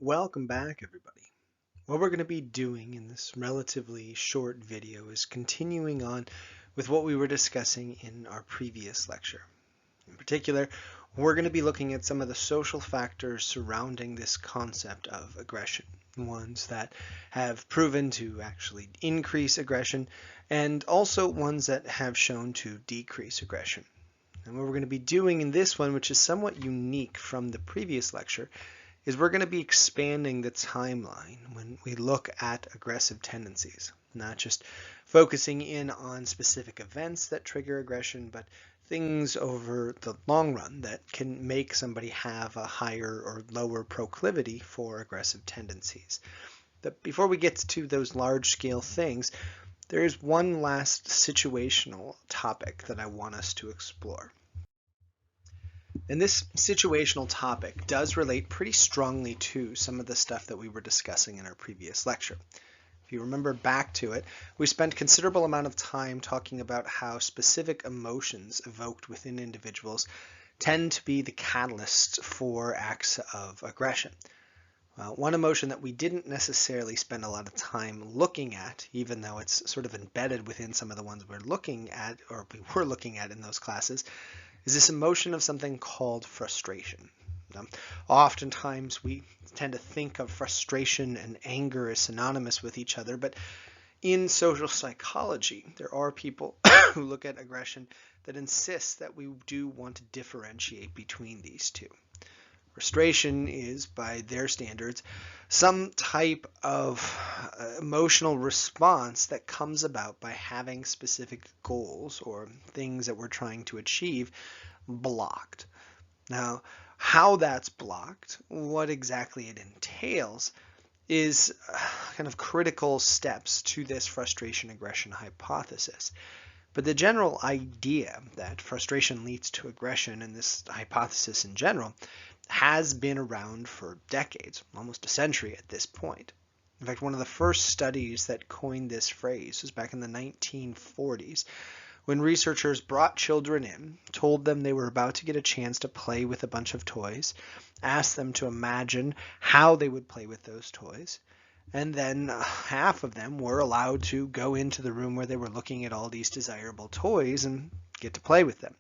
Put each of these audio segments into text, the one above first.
Welcome back, everybody. What we're going to be doing in this relatively short video is continuing on with what we were discussing in our previous lecture. In particular, we're going to be looking at some of the social factors surrounding this concept of aggression, ones that have proven to actually increase aggression, and also ones that have shown to decrease aggression. And what we're going to be doing in this one, which is somewhat unique from the previous lecture, is we're going to be expanding the timeline when we look at aggressive tendencies, not just focusing in on specific events that trigger aggression, but things over the long run that can make somebody have a higher or lower proclivity for aggressive tendencies. But before we get to those large scale things, there is one last situational topic that I want us to explore. And this situational topic does relate pretty strongly to some of the stuff that we were discussing in our previous lecture. If you remember back to it, we spent considerable amount of time talking about how specific emotions evoked within individuals tend to be the catalysts for acts of aggression. One emotion that we didn't necessarily spend a lot of time looking at, even though it's sort of embedded within some of the ones we're looking at, or we were looking at in those classes, is this emotion of something called frustration. Oftentimes we tend to think of frustration and anger as synonymous with each other, but in social psychology, there are people who look at aggression that insist that we do want to differentiate between these two. Frustration is, by their standards, some type of emotional response that comes about by having specific goals or things that we're trying to achieve blocked. Now, how that's blocked, what exactly it entails, is kind of critical steps to this frustration aggression hypothesis. But the general idea that frustration leads to aggression, and this hypothesis in general, has been around for decades, almost a century at this point. In fact, one of the first studies that coined this phrase was back in the 1940s, when researchers brought children in, told them they were about to get a chance to play with a bunch of toys, asked them to imagine how they would play with those toys, and then half of them were allowed to go into the room where they were looking at all these desirable toys and get to play with them.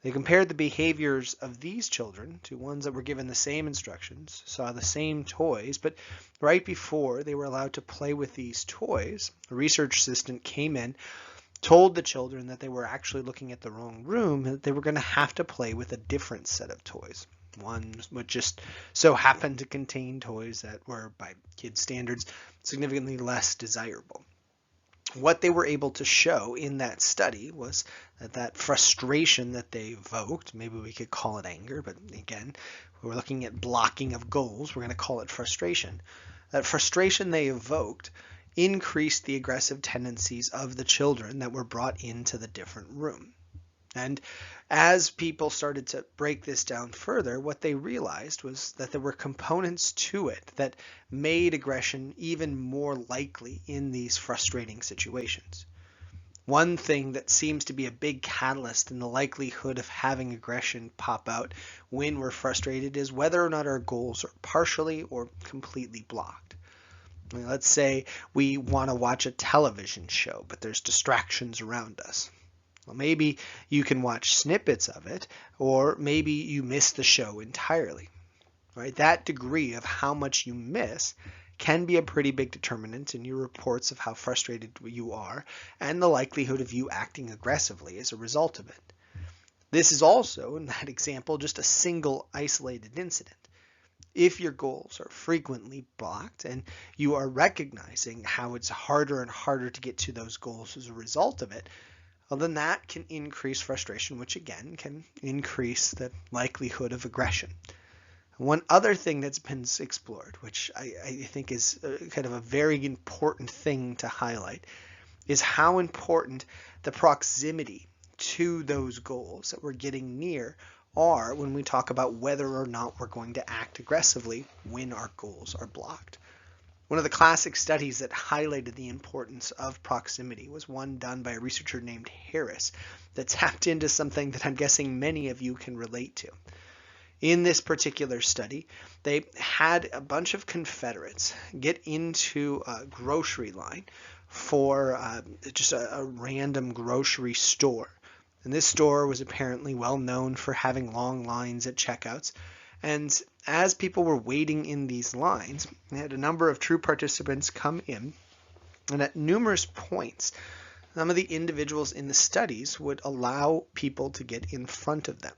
They compared the behaviors of these children to ones that were given the same instructions, saw the same toys, but right before they were allowed to play with these toys, a research assistant came in, told the children that they were actually looking at the wrong room, that they were going to have to play with a different set of toys. One would just so happen to contain toys that were, by kids' standards, significantly less desirable. What they were able to show in that study was that frustration that they evoked, maybe we could call it anger, but again, we're looking at blocking of goals, we're going to call it frustration. That frustration they evoked increased the aggressive tendencies of the children that were brought into the different room. And as people started to break this down further, what they realized was that there were components to it that made aggression even more likely in these frustrating situations. One thing that seems to be a big catalyst in the likelihood of having aggression pop out when we're frustrated is whether or not our goals are partially or completely blocked. Let's say we want to watch a television show, but there's distractions around us. Well, maybe you can watch snippets of it, or maybe you miss the show entirely. Right? That degree of how much you miss can be a pretty big determinant in your reports of how frustrated you are and the likelihood of you acting aggressively as a result of it. This is also, in that example, just a single isolated incident. If your goals are frequently blocked and you are recognizing how it's harder and harder to get to those goals as a result of it, well, then that can increase frustration, which again can increase the likelihood of aggression. One other thing that's been explored, which I think is kind of a very important thing to highlight, is how important the proximity to those goals that we're getting near are when we talk about whether or not we're going to act aggressively when our goals are blocked. One of the classic studies that highlighted the importance of proximity was one done by a researcher named Harris that tapped into something that I'm guessing many of you can relate to. In this particular study, they had a bunch of Confederates get into a grocery line for just a random grocery store. And this store was apparently well known for having long lines at checkouts. And as people were waiting in these lines, they had a number of true participants come in. And at numerous points, some of the individuals in the studies would allow people to get in front of them.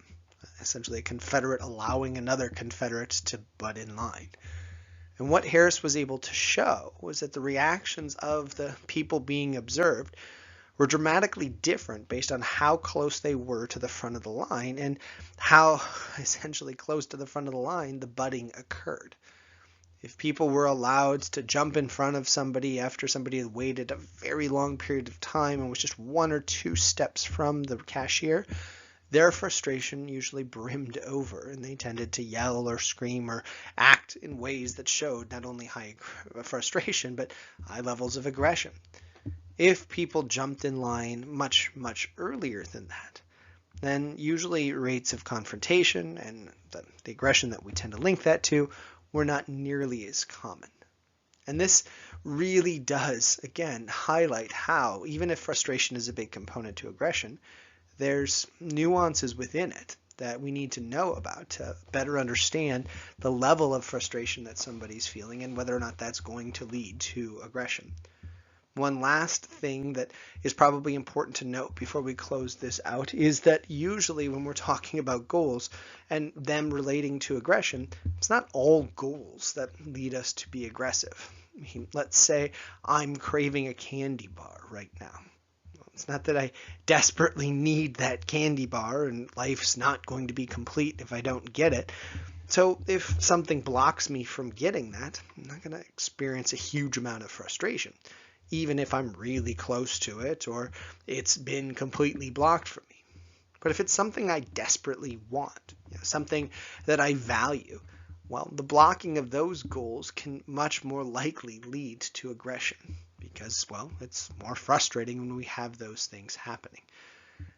Essentially a Confederate allowing another Confederate to butt in line. And what Harris was able to show was that the reactions of the people being observed were dramatically different based on how close they were to the front of the line and how essentially close to the front of the line the butting occurred. If people were allowed to jump in front of somebody after somebody had waited a very long period of time and was just 1 or 2 steps from the cashier, their frustration usually brimmed over, and they tended to yell or scream or act in ways that showed not only high frustration, but high levels of aggression. If people jumped in line much, much earlier than that, then usually rates of confrontation and the aggression that we tend to link that to were not nearly as common. And this really does, again, highlight how, even if frustration is a big component to aggression, there's nuances within it that we need to know about to better understand the level of frustration that somebody's feeling and whether or not that's going to lead to aggression. One last thing that is probably important to note before we close this out is that usually when we're talking about goals and them relating to aggression, it's not all goals that lead us to be aggressive. I mean, let's say I'm craving a candy bar right now. It's not that I desperately need that candy bar and life's not going to be complete if I don't get it. So if something blocks me from getting that, I'm not going to experience a huge amount of frustration, even if I'm really close to it or it's been completely blocked from me. But if it's something I desperately want, something that I value, well, the blocking of those goals can much more likely lead to aggression because, well, it's more frustrating when we have those things happening.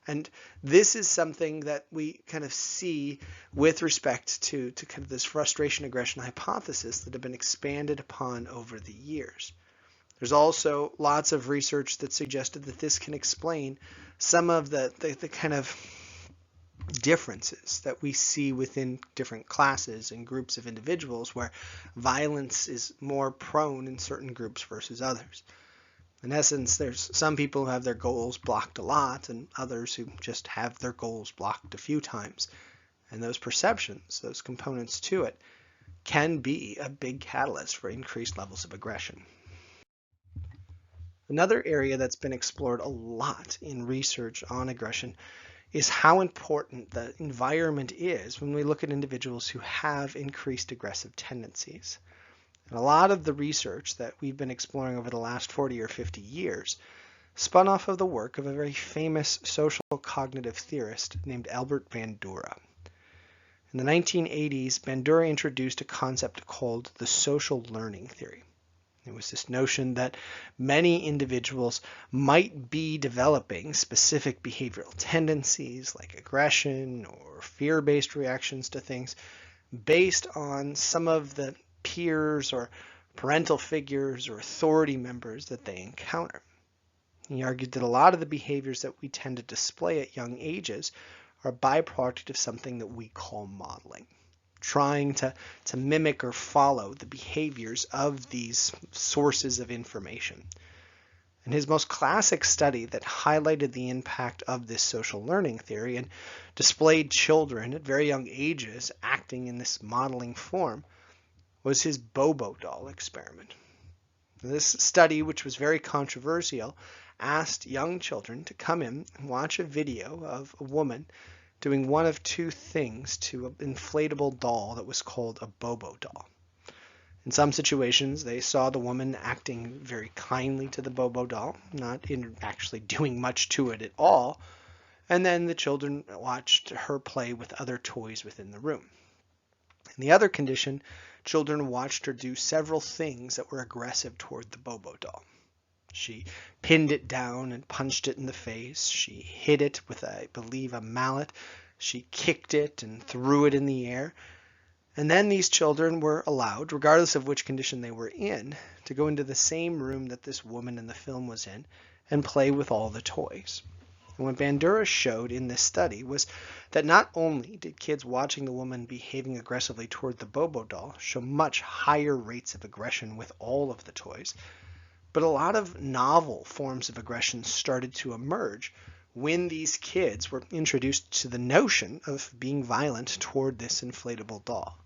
And this is something that we kind of see with respect to kind of this frustration aggression hypothesis that have been expanded upon over the years. There's also lots of research that suggested that this can explain some of the kind of differences that we see within different classes and groups of individuals where violence is more prone in certain groups versus others. In essence, there's some people who have their goals blocked a lot and others who just have their goals blocked a few times. And those perceptions, those components to it, can be a big catalyst for increased levels of aggression. Another area that's been explored a lot in research on aggression is how important the environment is when we look at individuals who have increased aggressive tendencies. And a lot of the research that we've been exploring over the last 40 or 50 years spun off of the work of a very famous social cognitive theorist named Albert Bandura. In the 1980s, Bandura introduced a concept called the social learning theory. It was this notion that many individuals might be developing specific behavioral tendencies like aggression or fear-based reactions to things based on some of the peers or parental figures or authority members that they encounter. He argued that a lot of the behaviors that we tend to display at young ages are a byproduct of something that we call modeling, trying to mimic or follow the behaviors of these sources of information. And his most classic study that highlighted the impact of this social learning theory and displayed children at very young ages acting in this modeling form was his Bobo doll experiment. This study, which was very controversial, asked young children to come in and watch a video of a woman doing one of two things to an inflatable doll that was called a Bobo doll. In some situations, they saw the woman acting very kindly to the Bobo doll, not actually doing much to it at all, and then the children watched her play with other toys within the room. In the other condition, children watched her do several things that were aggressive toward the Bobo doll. She pinned it down and punched it in the face. She hit it with, I believe, a mallet. She kicked it and threw it in the air. And then these children were allowed, regardless of which condition they were in, to go into the same room that this woman in the film was in and play with all the toys. And what Bandura showed in this study was that not only did kids watching the woman behaving aggressively toward the Bobo doll show much higher rates of aggression with all of the toys, but a lot of novel forms of aggression started to emerge when these kids were introduced to the notion of being violent toward this inflatable doll.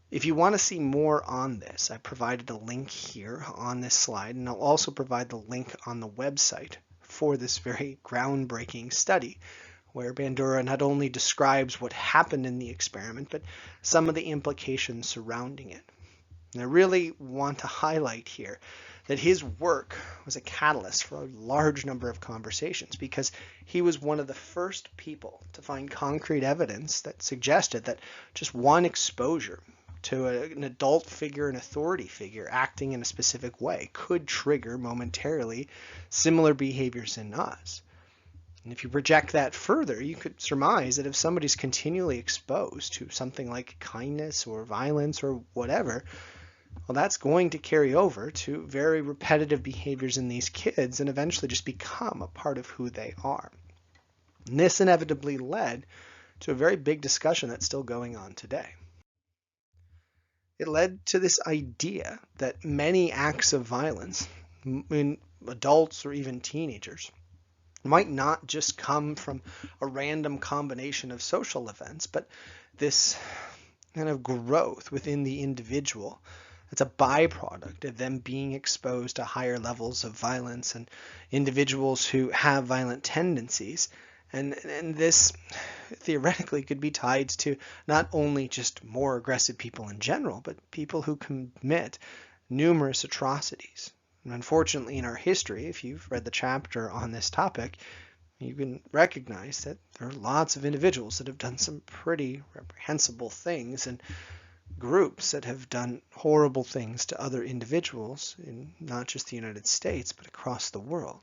If you want to see more on this, I provided a link here on this slide, and I'll also provide the link on the website for this very groundbreaking study, where Bandura not only describes what happened in the experiment, but some of the implications surrounding it. And I really want to highlight here that his work was a catalyst for a large number of conversations, because he was one of the first people to find concrete evidence that suggested that just one exposure to an adult figure, an authority figure acting in a specific way could trigger momentarily similar behaviors in us. And if you project that further, you could surmise that if somebody's continually exposed to something like kindness or violence or whatever, well, that's going to carry over to very repetitive behaviors in these kids and eventually just become a part of who they are. And this inevitably led to a very big discussion that's still going on today. It led to this idea that many acts of violence in adults or even teenagers might not just come from a random combination of social events, but this kind of growth within the individual. It's a byproduct of them being exposed to higher levels of violence and individuals who have violent tendencies. And this theoretically could be tied to not only just more aggressive people in general, but people who commit numerous atrocities. And unfortunately, in our history, if you've read the chapter on this topic, you can recognize that there are lots of individuals that have done some pretty reprehensible things, and groups that have done horrible things to other individuals in not just the United States, but across the world.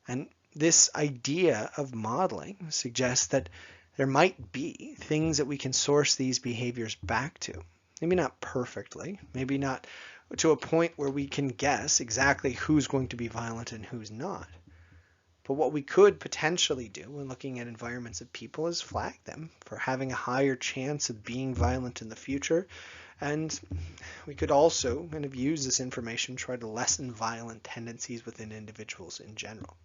And this idea of modeling suggests that there might be things that we can source these behaviors back to. Maybe not perfectly, maybe not to a point where we can guess exactly who's going to be violent and who's not. But what we could potentially do when looking at environments of people is flag them for having a higher chance of being violent in the future. And we could also kind of use this information to try to lessen violent tendencies within individuals in general.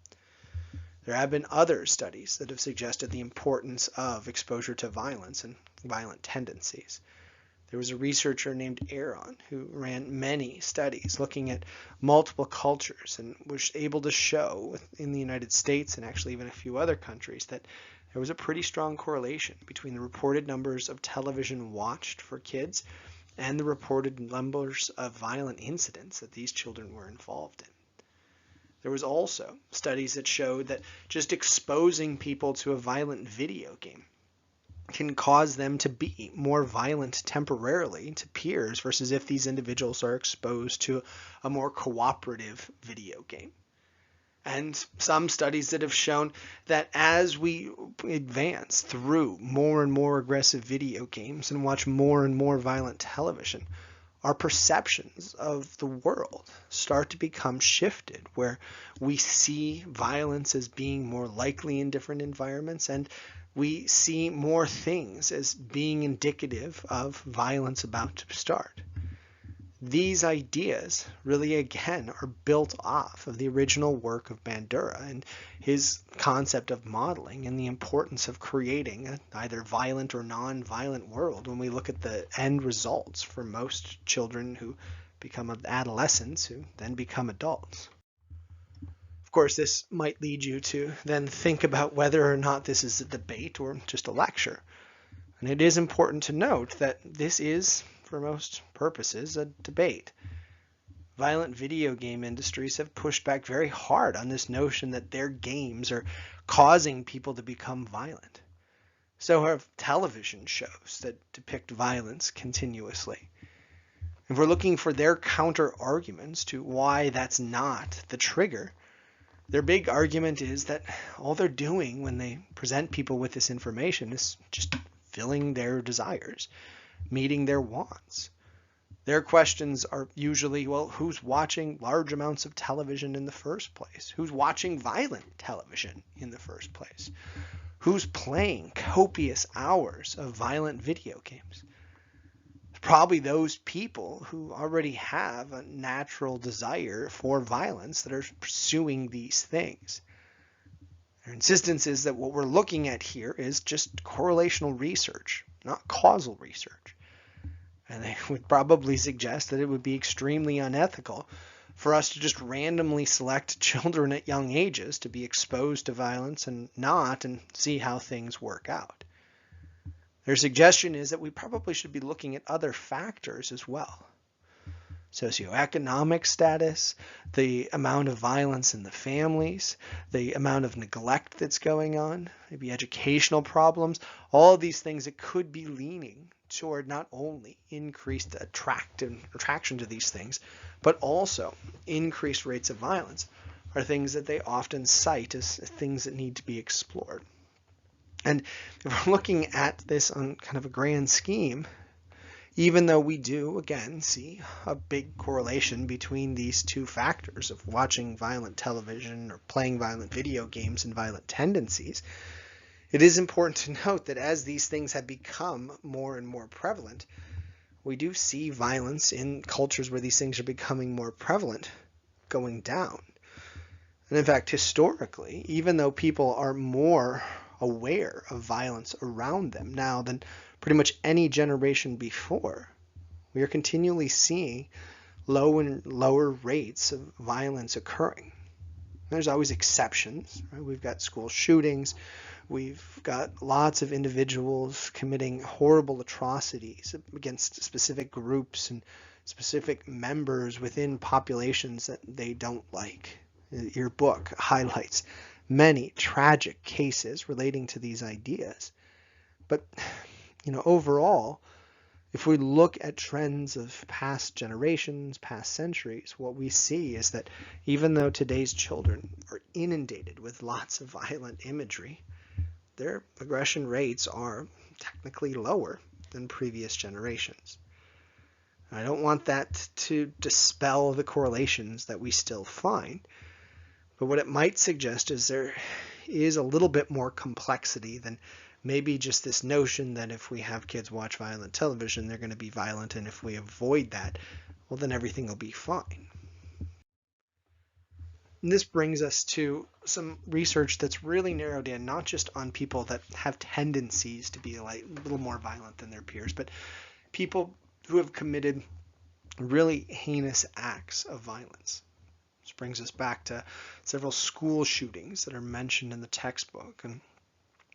There have been other studies that have suggested the importance of exposure to violence and violent tendencies. There was a researcher named Aaron who ran many studies looking at multiple cultures and was able to show in the United States and actually even a few other countries that there was a pretty strong correlation between the reported numbers of television watched for kids and the reported numbers of violent incidents that these children were involved in. There was also studies that showed that just exposing people to a violent video game can cause them to be more violent temporarily to peers versus if these individuals are exposed to a more cooperative video game. And some studies that have shown that as we advance through more and more aggressive video games and watch more and more violent television, our perceptions of the world start to become shifted, where we see violence as being more likely in different environments, and we see more things as being indicative of violence about to start. These ideas really, again, are built off of the original work of Bandura and his concept of modeling and the importance of creating an either violent or non-violent world when we look at the end results for most children who become adolescents who then become adults. Of course, this might lead you to then think about whether or not this is a debate or just a lecture. And it is important to note that this is, for most purposes, a debate. Violent video game industries have pushed back very hard on this notion that their games are causing people to become violent. So have television shows that depict violence continuously. If we're looking for their counter arguments to why that's not the trigger, Their big argument is that all they're doing when they present people with this information is just filling their desires, meeting their wants. Their questions are usually, well, who's watching large amounts of television in the first place? Who's watching violent television in the first place? Who's playing copious hours of violent video games? Probably those people who already have a natural desire for violence that are pursuing these things. Their insistence is that what we're looking at here is just correlational research, not causal research. And they would probably suggest that it would be extremely unethical for us to just randomly select children at young ages to be exposed to violence and see how things work out. Their suggestion is that we probably should be looking at other factors as well. Socioeconomic status, the amount of violence in the families, the amount of neglect that's going on, maybe educational problems, all of these things that could be leaning toward not only increased attraction to these things, but also increased rates of violence are things that they often cite as things that need to be explored. And if we're looking at this on kind of a grand scheme, even though we do, again, see a big correlation between these two factors of watching violent television or playing violent video games and violent tendencies, it is important to note that as these things have become more and more prevalent, we do see violence in cultures where these things are becoming more prevalent going down. And in fact, historically, even though people are more aware of violence around them now than pretty much any generation before, we are continually seeing low and lower rates of violence occurring. There's always exceptions, right? We've got school shootings, we've got lots of individuals committing horrible atrocities against specific groups and specific members within populations that they don't like. Your book highlights many tragic cases relating to these ideas. But, overall, if we look at trends of past generations, past centuries, what we see is that even though today's children are inundated with lots of violent imagery, their aggression rates are technically lower than previous generations. I don't want that to dispel the correlations that we still find, but what it might suggest is there is a little bit more complexity than maybe just this notion that if we have kids watch violent television, they're going to be violent, and if we avoid that, well, then everything will be fine. And this brings us to some research that's really narrowed in, not just on people that have tendencies to be a little more violent than their peers, but people who have committed really heinous acts of violence. This brings us back to several school shootings that are mentioned in the textbook and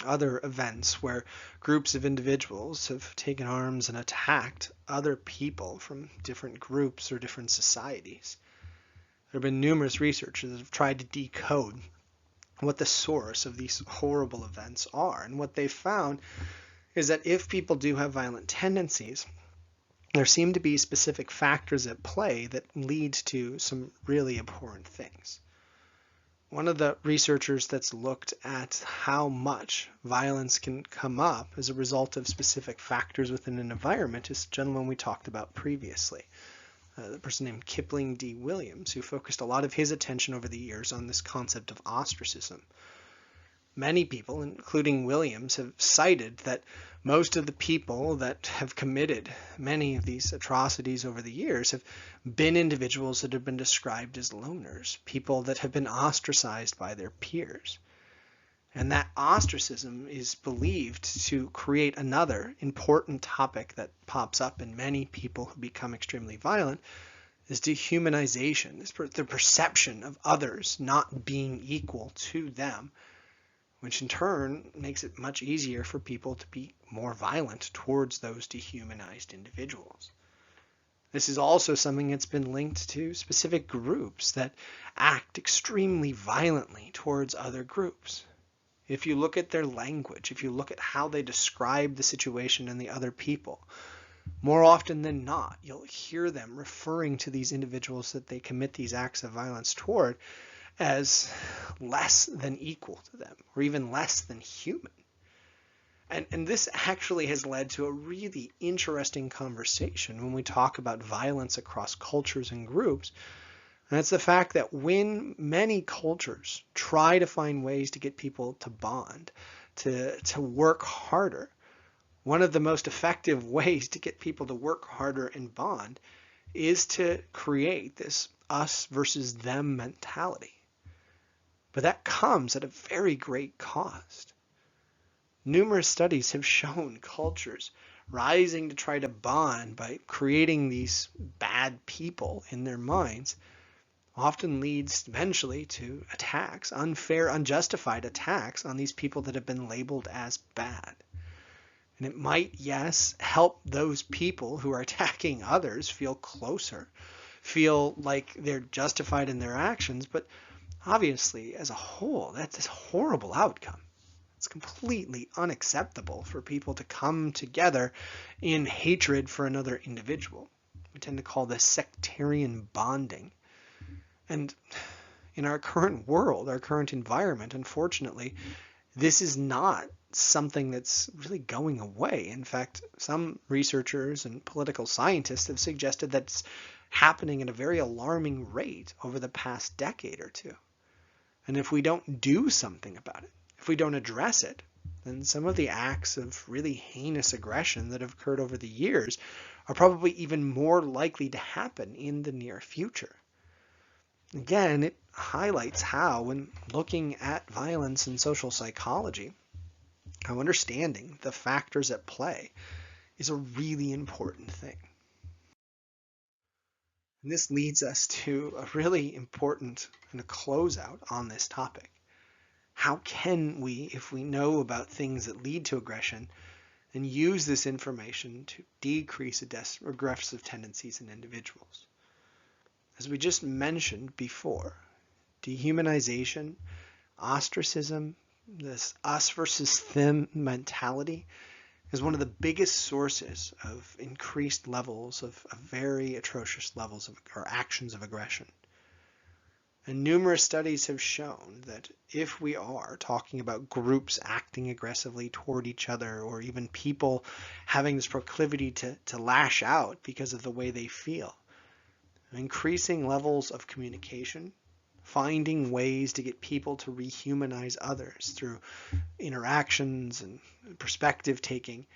other events where groups of individuals have taken arms and attacked other people from different groups or different societies. There have been numerous researchers that have tried to decode what the source of these horrible events are, and what they've found is that if people do have violent tendencies, there seem to be specific factors at play that lead to some really abhorrent things. One of the researchers that's looked at how much violence can come up as a result of specific factors within an environment is a gentleman we talked about previously, the person named Kipling D. Williams, who focused a lot of his attention over the years on this concept of ostracism. Many people, including Williams, have cited that most of the people that have committed many of these atrocities over the years have been individuals that have been described as loners, people that have been ostracized by their peers. And that ostracism is believed to create another important topic that pops up in many people who become extremely violent, is dehumanization, is the perception of others not being equal to them, which in turn makes it much easier for people to be more violent towards those dehumanized individuals. This is also something that's been linked to specific groups that act extremely violently towards other groups. If you look at their language, if you look at how they describe the situation and the other people, more often than not, you'll hear them referring to these individuals that they commit these acts of violence toward as less than equal to them, or even less than human. And this actually has led to a really interesting conversation when we talk about violence across cultures and groups. And it's the fact that when many cultures try to find ways to get people to bond, to work harder, one of the most effective ways to get people to work harder and bond is to create this us versus them mentality. But that comes at a very great cost. Numerous studies have shown cultures rising to try to bond by creating these bad people in their minds often leads eventually to attacks, unfair, unjustified attacks on these people that have been labeled as bad. And it might, yes, help those people who are attacking others feel closer, feel like they're justified in their actions, but obviously, as a whole, that's a horrible outcome. It's completely unacceptable for people to come together in hatred for another individual. We tend to call this sectarian bonding. And in our current world, our current environment, unfortunately, this is not something that's really going away. In fact, some researchers and political scientists have suggested that it's happening at a very alarming rate over the past decade or two. And if we don't do something about it, if we don't address it, then some of the acts of really heinous aggression that have occurred over the years are probably even more likely to happen in the near future. Again, it highlights how, when looking at violence and social psychology, how understanding the factors at play is a really important thing. And this leads us to a really important kind of closeout on this topic. How can we, if we know about things that lead to aggression, and use this information to decrease aggressive tendencies in individuals? As we just mentioned before, dehumanization, ostracism, this us versus them mentality is one of the biggest sources of increased levels of very atrocious levels of or actions of aggression. And numerous studies have shown that if we are talking about groups acting aggressively toward each other, or even people having this proclivity to lash out because of the way they feel, increasing levels of communication, finding ways to get people to rehumanize others through interactions and perspective taking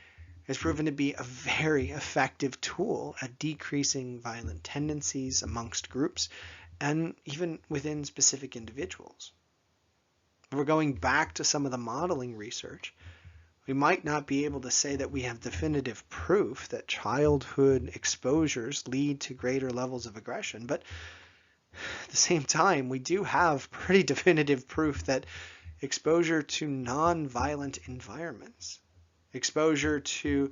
has proven to be a very effective tool at decreasing violent tendencies amongst groups and even within specific individuals. If we're going back to some of the modeling research, we might not be able to say that we have definitive proof that childhood exposures lead to greater levels of aggression, but at the same time, we do have pretty definitive proof that exposure to non-violent environments, exposure to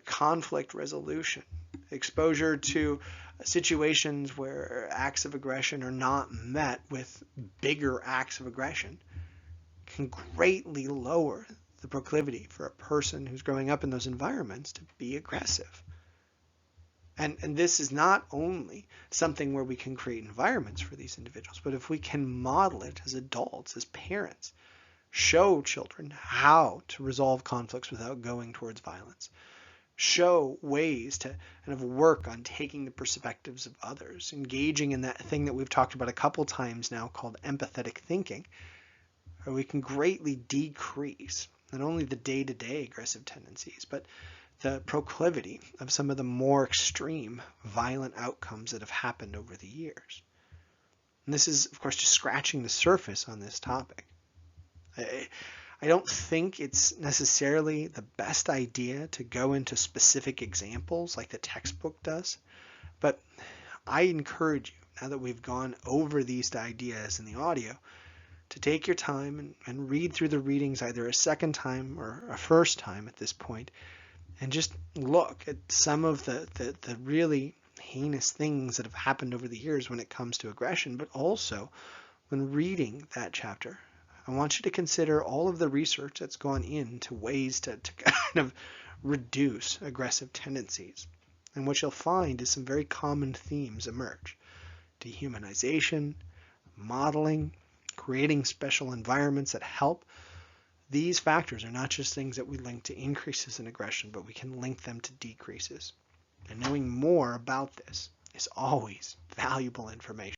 conflict resolution, exposure to situations where acts of aggression are not met with bigger acts of aggression can greatly lower the proclivity for a person who's growing up in those environments to be aggressive. And this is not only something where we can create environments for these individuals, but if we can model it as adults, as parents, show children how to resolve conflicts without going towards violence, show ways to kind of work on taking the perspectives of others, engaging in that thing that we've talked about a couple times now called empathetic thinking, where we can greatly decrease not only the day-to-day aggressive tendencies, but the proclivity of some of the more extreme violent outcomes that have happened over the years. And this is, of course, just scratching the surface on this topic. I don't think it's necessarily the best idea to go into specific examples like the textbook does, but I encourage you, now that we've gone over these ideas in the audio, to take your time and read through the readings either a second time or a first time at this point, and just look at some of the really heinous things that have happened over the years when it comes to aggression, but also when reading that chapter, I want you to consider all of the research that's gone into ways to kind of reduce aggressive tendencies. And what you'll find is some very common themes emerge. Dehumanization, modeling, creating special environments that help. These factors are not just things that we link to increases in aggression, but we can link them to decreases. And knowing more about this is always valuable information.